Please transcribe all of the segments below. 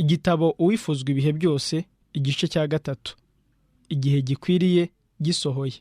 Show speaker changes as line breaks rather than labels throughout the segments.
Igitabo Uwifuzwa ibihe byose, igice cya 3. Igihe gikwiriye gisohoye.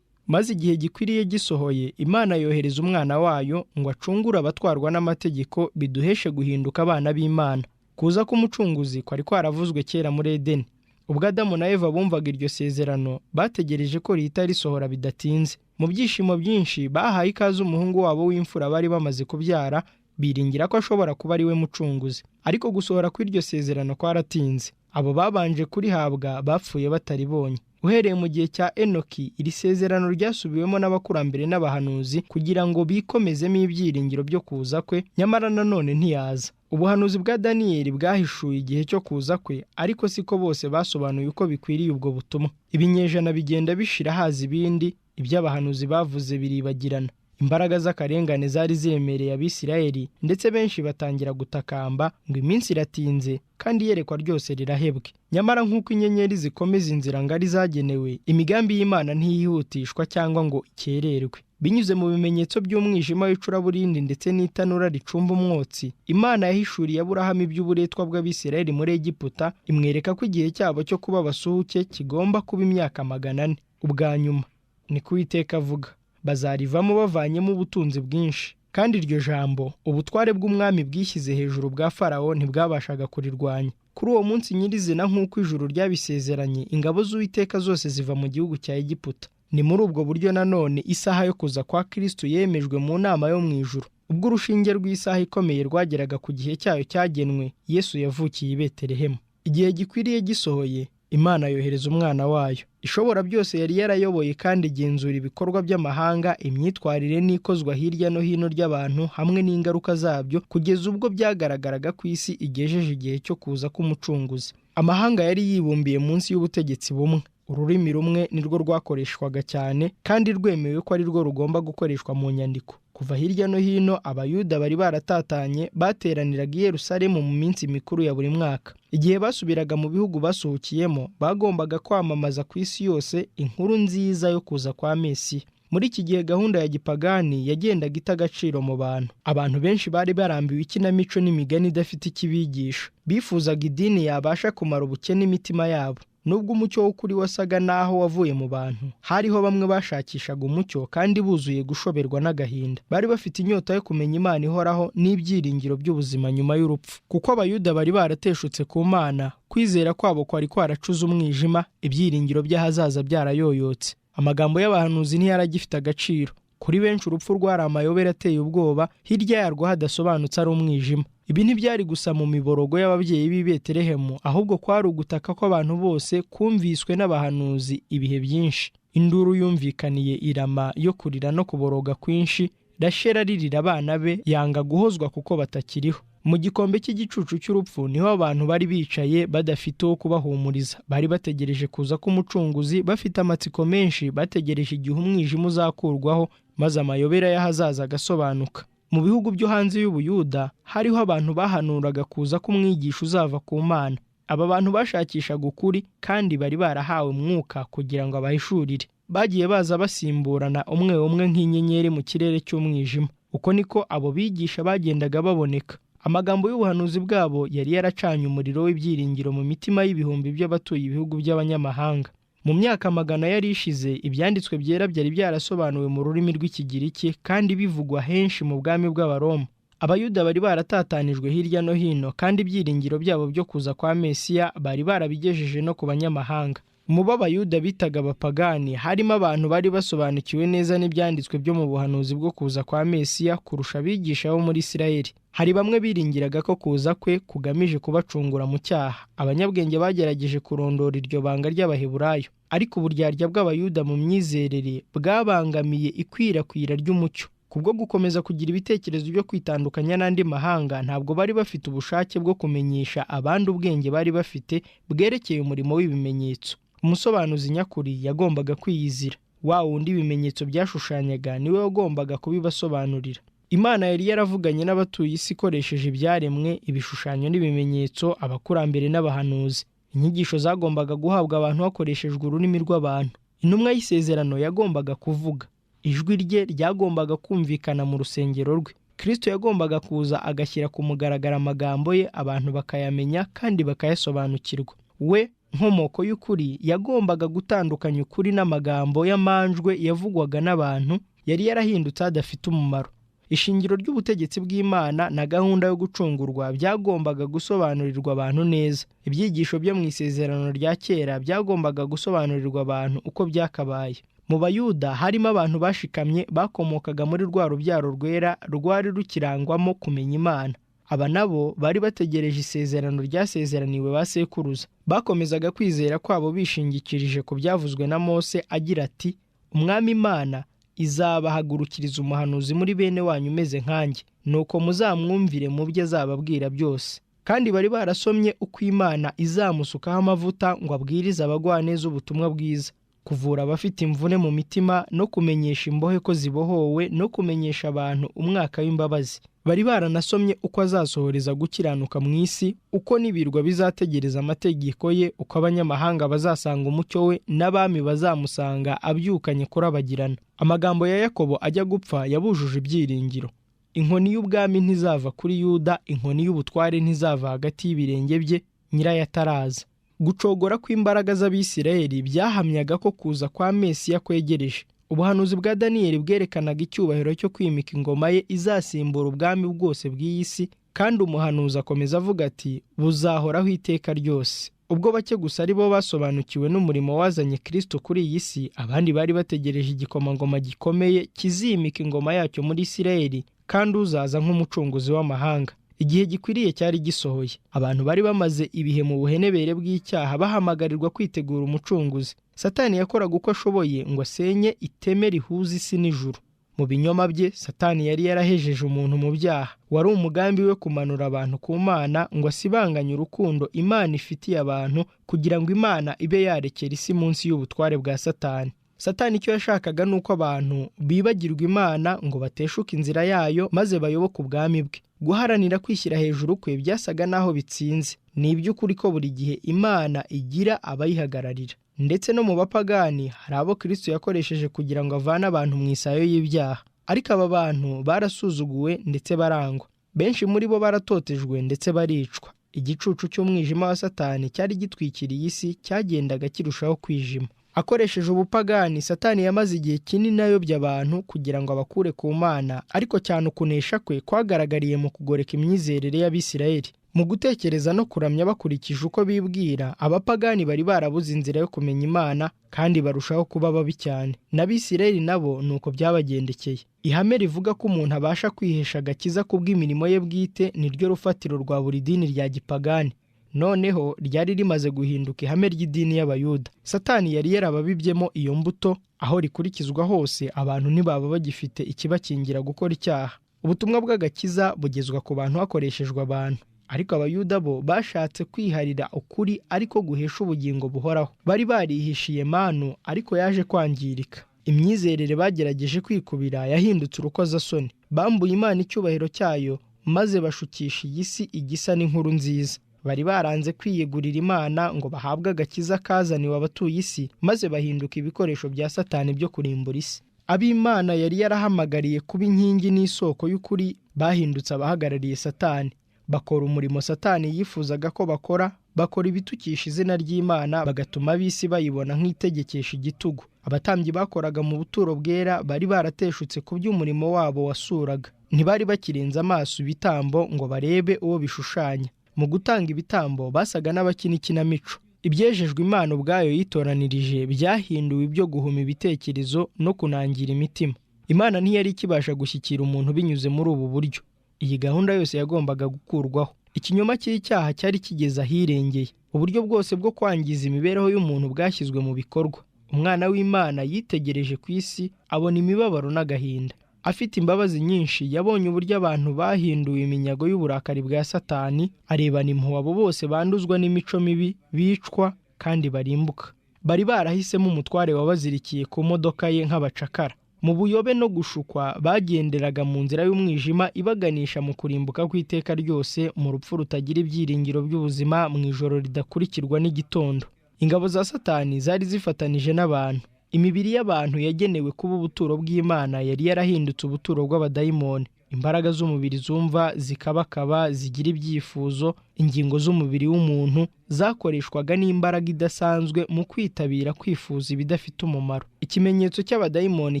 Maze igihe gikwiriye gisohoye, Imana yohereza umwana wayo ngo acungure abatwarwa n'amategeko, biduheshe guhinduka abana b'Imana. Kuza k'umucunguzi kwari kwaravuzwe kera muri Edeni. Ubwo Adamu na Eva bumvaga iryo sezerano, bategereje ko rihita risohora bidatinze. Mu byishimo byinshi bahaye ikaze umuhungu wabo w'imfura bari bamaze kubyara, biringira ko ashobora kuba ari we mucunguzi. Ariko gusohora kw'iryo sezerano kwaratinze. Abo babanje kurihabwa bapfuye bataribonye. Uhereye mu gihe cya Enoki, iri sezerano ryasubiwemo n'abakurambere n'abahanuzi kugira ngo bikomezemo ibyiringiro byo kuza kwe, nyamara nanone ntiyaza. Ubuhanuzi bwa Daniyeli bwahishuye igihe cyo kuza kwe, ariko siko bose basobanuye uko bikwiriye ubwo butumwa. Ibinyejana bigenda bishira haza ibindi, iby'abahanuzi bavuze biribagirana. Imbaraga z'akarengane zari ziremereye Abisirayeli, ndetse benshi batangira gutakamba ngo iminsi iratinze kandi iyerekwa ryose rirahebwe. Nyamara nk'uko inyenyeri zikomeza inzira ngari zagenewe, imigambi y'Imana ntiyihutishwa cyangwa ngo ikererwe. Binyuze mu bimenyetso by'umwijima w'icuraburindi ndetse n'itanura ricumba umwotsi, Imana yahishuriye Aburahamu iby'uburetwa bw'Abisirayeli muri Egiputa, imwereka ko igihe cyabo cyo kuba abasuhuke kigomba kuba imyaka 400. Ubwa nyuma, niko Uwiteka avuga, bazarivamo bavanyemo ubutunzi bwinshi. Kandi iryo jambo, ubutware bw'umwami bwishyize hejuru bwa Farawo ntibwabashaga kurirwanya. Kuri uwo munsi nyirizina nk'uko ijuru ryabisezeranye, ingabo z'Uwiteka zose ziva mu gihugu cya Egiputa. Ni muri ubwo buryo nanone isaha yo kuza kwa Kristo yemejwe mu nama yo mu ijuru. Ubwo urushinge rw'isaha ikomeye rwageraga ku gihe cyayo cyagenwe, Yesu yavukiye i Betelehemu. Igihe gikwiriye gisohoye, Imana yohereza umwana wayo. Ishobora byose yari yarayoboye kandi igenzura ibikorwa by'amahanga, imyitwarire n'ikozwa hirya no hino ry'abantu hamwe n'ingaruka zabyo, kugeza ubwo byagaragaraga ku isi igejeje igihe cyo kuza k'umucunguzi. Amahanga yari yibumbiye munsi y'ubutegetsi bumwe. Ururimi rumwe nirwo rwakoreshwaga cyane kandi rwemewe ko ari rwo rugomba gukoreshwa mu nyandiko. Kuva hirya no hino Abayuda bari baratatanye, bateraniraga i Yerusalemu mu minsi mikuru ya buri mwaka. Igihe basubiraga mu bihugu basuhukiyemo, bagombaga kwamamaza ku isi yose inkuru nziza yo kuza kwa Mesiya. Muri iki gihe gahunda ya gipagani yagendaga ita agaciro mu bantu. Abantu benshi bari barambiwe ikinamico n'imigani idafite ikibigisha. Bifuzaga idini yabasha kumara ubukene imitima yabo. Nubwo umucyo w'ukuri wasaga naho wavuye mu bantu, hariho bamwe bashakishaga umucyo kandi buzuye gushoberwa n'agahinda. Bari bafite inyota yo kumenya Imana ihoraho n'ibyiringiro by'ubuzima nyuma y'urupfu. Kuko Abayuda bari barateshutse ku Mana, kwizera kwabo kwari kwaracuze umwijima, ibyiringiro by'ahazaza byarayoyotse. Amagambo y'abahanuzi ntiyaragifite agaciro. Kuri benshi urupfu rwari amayobera ateye ubwoba, hirya yarwo hadasobanutse ari umwijima. Ibi ntibyari gusa mu miborogo y'ababyeyi b'i Betelehemu, ahubwo kwari ugutaka kw'abantu bose kumviswe n'abahanuzi ibihe byinshi. Induru yumvikaniye irama yo kurira no kuboroga kwinshi. Rasheli aririra abana be, yanga guhozwa kuko batakiriho. Mu gikombe cy'igicucu cy'urupfu niho abantu bari bicaye badafite uwo kubahumuriza. Bari bategereje kuza k'umucunguzi, bafite amatsiko menshi, bategereje igihe umwijima uzakurwaho maze amayobera y'ahazaza agasobanuka. Mu bihugu byo hanze y'Ubuyuda hariho abantu bahanuraga kuza k'umwigisha uzava ku Mana. Aba bantu bashakishaga ukuri kandi bari barahawe Mwuka kugira ngo abahishurire. Bagiye baza basimburana umwe umwe nk'inyenyeri mu kirere cy'umwijima. Uko niko abo bigisha bagendaga baboneka. Amagambo y'ubuhanuzi bwabo yari yaracanye umuriro w'ibyiringiro mu mitima y'ibihumbi by'abatuye ibihugu by'abanyamahanga. Mu myaka 100 yari ishize, ibyanditswe byera byari byarasobanuwe mu rurimi rw'ikigiriki kandi bivugwa henshi mu bwami bw'Abaroma. Abayuda bari baratatanijwe hirya no hino kandi ibyiringiro byabo byo kuza kwa Mesiya bari barabigejeje no ku banyamahanga. Mu b'Abayuda bitaga abapagani harimo abantu bari basobanukiwe neza n'ibyanditswe byo mu buhanuzi bwo kuza kwa Mesiya kurusha abigisha bo muri Isirayeli. Hari bamwe biringiraga ko kuza kwe kugamije kubacungura mu cyaha. Abanyabwenge bagerageje kurondora iryo banga ry'Abaheburayo, ariko uburyarya bw'Abayuda mu myizerere bwabangamiye ikwirakwira ry'umucyo. Kubwo gukomeza kugira ibitekerezo byo kwitandukanya n'andi mahanga, ntabwo bari bafite ubushake bwo kumenyesha abandi ubwenge bari bafite bwerekeye umurimo w'ibimenyetso. Umusobanuzi nyakuri yagombaga kwiyizira. Wa wundi ibimenyetso byashushanyaga niwe wagombaga kubibasobanurira. Imana yari yaravuganye n'abatuye isi ikoresheje ibyaremwe, ibishushanyo n'ibimenyetso, abakurambere n'abahanuzi. Inyigisho zagombaga guhabwa abantu hakoreshejwe ururimi rw'abantu. Intumwa y'isezerano yagombaga kuvuga. Ijwi rye ryagombaga kumvikana mu rusengero rwe. Kristo yagombaga kuza agashyira ku mugaragaro amagambo ye, abantu bakayamenya kandi bakayasobanukirwa. We nkomoko y'ukuri yagombaga gutandukanya ukuri n'amagambo y'amanjwe yavugwaga n'abantu yari yarahindutse adafite umumaro. Ishingiro ry'ubutegetsi bw'Imana na gahunda yo gucungurwa byagombaga gusobanurirwa abantu neza. Ibyigisho byo mu isezerano rya kera byagombaga gusobanurirwa abantu uko byakabaye. Mu Bayuda harimo abantu bashikamye bakomokaga muri rwa rubyaro rwera rwari rukirangwamo kumenya Imana. Aba nabo bari bategereje isezerano ryasezeraniwe ba sekuruza. Bakomezaga kwizera kwabo bishingikirije ku byavuzwe na Mose agira ati, Umwami Imana izabahagurukiriza umuhanuzi muri bene wanyu umeze nkanjye, nuko muzamwumvire mu byo azababwira byose. Kandi bari barasomye uko Imana izamusukaho amavuta ngo abwirize abagwaneza ubutumwa bwiza, kuvura abafite imvune mu mitima no kumenyesha imbohe ko zibohowe no kumenyesha abantu umwaka w'imbabazi. Bari baranasomye uko azasohoreza gukiranuka mu isi, uko n'ibirwa bizategereza amategeko ye, uko abanyamahanga bazasanga umucyo we n'abami bazamusanga abyukanye kurabagirana. Amagambo ya Yakobo ajya gupfa yabujuje ibyiringiro. Inkoni y'ubwami ntizava kuri Yuda, inkoni y'ubutware ntizava hagati y'ibirenge bye, nyirayo ataraza. Gucogora kw'imbaraga z'Abisirayeli byahamyaga ko kuza kwa Mesiya kwegereje. Ubuhanuzi bwa Daniyeli bwerekanaga icyubahiro cyo kwimika ingoma ye izasimbura ubwami bwose bw'iyi si, kandi umuhanuzi akomeza avuga ati, buzahoraho iteka ryose. Ubwo bake gusa ari bo basobanukiwe n'umurimo wazanye Kristo kuri iyi si, abandi bari bategereje igikomangoma gikomeye kizimika ingoma yacyo muri Isirayeli, kandi uzaza nk'umucunguzi w'amahanga. Igihe gikwiriye cyari gisohoye. Abantu bari bamaze ibihe mu buhenebere bw'icyaha bahamagarirwa kwitegura umucunguzi. Satani yakoraga uko ashoboye ngo asenye iteme rihuza isi n'ijuru. Mu binyoma bye, Satani yari yarahejeje umuntu mu byaha. Wari umugambi we kumanura abantu ku Mana ngo asibanganye urukundo Imana ifitiye abantu, kugira ngo Imana ibe yarekera isi munsi y'ubutware bwa Satani. Satani icyo yashakaga ni uko abantu bibagirwa Imana ngo bateshuke inzira yayo maze bayoboke ubwami bwe. Guharanira kwishyira hejuru kwe byasaga naho bitsinze. Ni iby'ukuri ko buri gihe Imana igira abayihagararira. Ndetse no mu bapagani hari abo Kristo yakoresheje kugira ngo avane abantu mu isayo y'ibyaha. Ariko aba bantu barasuzuguwe ndetse barangwa. Benshi muri bo baratotejwe ndetse baricwa. Igicucu cy'umwijima wa Satani cyari gitwikiriye isi cyagendaga kirushaho kwijima. Akoresheje ubupagani, Satani yamaze igihe kinini ayobya abantu kugira ngo abakure ku Mana, ariko cyane ukunesha kwe kwagaragariye mu kugoreka imyizerere y'Abisirayeli. Mu gutekereza no kuramya bakurikije uko bibwira, abapagani bari barabuze inzira yo kumenya Imana kandi barushaho kuba babi cyane. N'Abisirayeli nabo nuko byabagendekeye. Ihame rivuga ko umuntu abasha kwihesha agakiza kubw'imirimo ye bwite niryo rufatiro rwa buri dini rya gipagani. Noneho ryari rimaze guhinduka ihame ry'idini y'Abayuda. Satani yari yarababibyemo iyo mbuto, aho rikurikizwa hose abantu ntibaba bagifite ikibakingira gukora icyaha. Ubutumwa bw'agakiza bugezwa ku bantu hakoreshejwe abantu. Ariko Abayuda bo bashatse kwiharira ukuri ariko guhesha ubugingo buhoraho. Bari barihishiye manu ariko yaje kwangirika. Imyizerere bagerageje kwikubira yahindutse urukozasoni. Bambuye Imana icyubahiro cyayo maze bashukisha iyi si igisa n'inkuru nziza. Bari baranze kwiyegurira Imana ngo bahabwe agakiza kazaniwe abatuye isi, maze bahinduka ibikoresho bya Satani byo kurimbura isi. Ab'Imana yari yarahamagariye kuba inkingi n'isoko y'ukuri bahindutse abahagarariye Satani. Bakora umurimo Satani yifuzaga ko bakora ibitukisha izina ry'Imana, bagatuma ab'isi bayibona nk'itegekesha igitugu. Abatambyi bakoraga mu buturo bwera bari barateshutse ku by'umurimo wabo wasuraga. Ntibari bakirenza amaso ibitambo ngo barebe uwo bishushanya. Mu gutanga ibitambo basaga n'abakina ikinamico. Ibyejejwe Imana ubwayo yitoranirije byahinduwe ibyo guhuma ibitekerezo no kunangira imitima. Imana ntiyari ikibasha gushyikira umuntu binyuze muri ubu buryo. Iyi gahunda yose yagombaga gukurwaho. Ikinyoma cy'icyaha cyari kigeze ahirengeye. Uburyo bwose bwo kwangiza imibereho y'umuntu bwashyizwe mu bikorwa. Umwana w'Imana yitegereje ku isi, abona imibabaro n'agahinda. Afite imbabazi nyinshi, yabonye uburyo abantu bahinduye iminyago y'uburakari bwa Satani, arebana impuhwe abo bose banduzwa n'imico mibi, bicwa kandi barimbuka. Bari barahisemo umutware wabazirikiye ku modoka ye nk'abacakara. Mu buyobe no gushukwa bagenderaga mu nzira y'umwijima ibaganisha mu kurimbuka kw'iteka ryose, mu rupfu rutagira ibyiringiro by'ubuzima, mu ijoro ridakurikirwa n'igitondo. Ingabo za Satani zari zifatanije n'abantu. Imibiri y'abantu yagenewe kuba ubuturo bw'Imana yari yarahindutse ubuturo bw'abadayimoni. imbaraga z'umubiri zumva zikabakaba, zigira ibyifuzo. Ingingo z'umubiri w'umuntu zakoreshwaga n'imbaraga idasanzwe mu kwitabira kwifuza ibidafite umumaro. Ikimenyetso cy'abadayimoni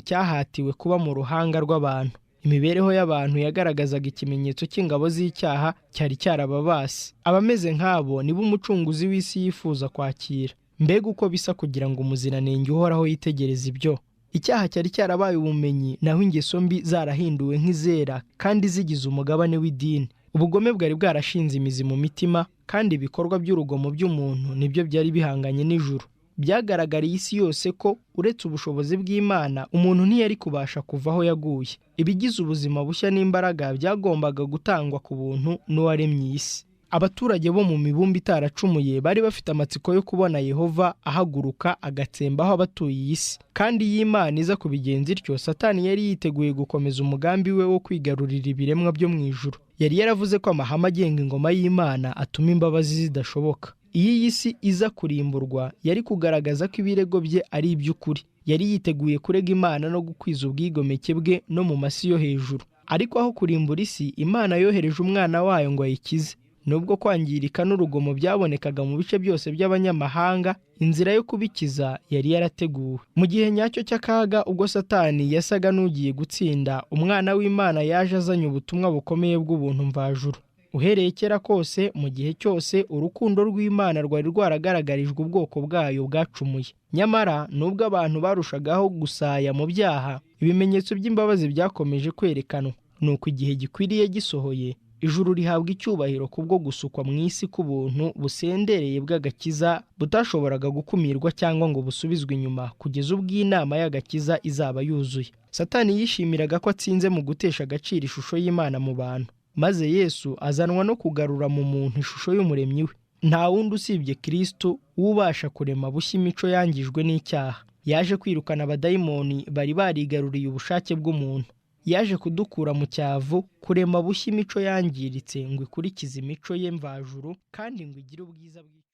cyahatiwe kuba mu ruhanga rw'abantu. Imibereho y'abantu yagaragazaga ikimenyetso cy'ingabo z'icyaha cyari cyarababase. Abameze nk'abo nibo umucunguzi w'isi yifuza kwakira. Mbega uko bisa kugira ngo umuziranenge uhoraho yitegereze ibyo! Icyaha cyari cyarabaye ubumenyi, naho ingeso mbi zarahinduwe nk'izera kandi zigize umugabane w'idini. Ubugome bwari bwarashinze imizi mu mitima, kandi ibikorwa by'urugomo by'umuntu nibyo byari bihanganye n'ijuru. Byagaragariye isi yose ko uretse ubushobozi bw'Imana, umuntu ntiyari kubasha kuva aho yaguye. Ibigize ubuzima bushya n'imbaraga byagombaga gutangwa ku buntu n'uwaremye iyi si. Abaturage bo mu mibumbe itaracumuye bari bafite amatsiko yo kubona Yehova ahaguruka agatsembaho abatuye iyi si. Kandi iyo Imana iza kubigenza ityo, Satani yari yiteguye gukomeza umugambi we wo kwigarurira ibiremwa byo mu ijuru. Yari yaravuze ko amahame agenga ingoma y'Imana atuma imbabazi zidashoboka. Iyo iyi si iza kurimburwa, yari kugaragaza ko ibirego bye ari iby'ukuri. Yari yiteguye kurega Imana no gukwiza ubwigomeke bwe no mu masi yo hejuru. Ariko aho kurimbura isi, Imana yohereje umwana wayo ngo ayikize. Nubwo kwangirika n'urugomo byabonekaga mu bice byose by'abanyamahanga, inzira yo kubikiza yari yarateguwe. Mu gihe nyacyo cy'akaga, ubwo Satani yasaga n'ugiye gutsinda, umwana w'Imana yaje azanye ubutumwa bukomeye bw'ubuntu mvajuru. Uhereye kera kose, mu gihe cyose, urukundo rw'Imana rwari rwaragaragarijwe ubwoko bwayo bwacumuye. Nyamara nubwo abantu barushagaho gusaya mu byaha, ibimenyetso by'imbabazi byakomeje kwerekanwa. Nuko igihe gikwiriye gisohoye, ijuru rihabwa icyubahiro kubwo gusukwa mu isi k'ubuntu busendereye bw'agakiza butashoboraga gukumirwa cyangwa ngo busubizwe inyuma kugeza ubwo inama y'agakiza izaba yuzuye. Satani yishimiraga ko atsinze mu gutesha agaciro ishusho y'Imana mu bantu, maze Yesu azanwa no kugarura mu muntu ishusho y'umuremyi we. Nta wundi usibye Kristo ubasha kurema bushya imico yangijwe n'icyaha. Yaje kwirukana abadayimoni bari barigaruriye ubushake bw'umuntu. Yaje kudukura mu cyavu, kurema bushya imico yangiritse ngo ikurikize imico ye mvajuru, kandi ngo igire ubwiza bw'Imana.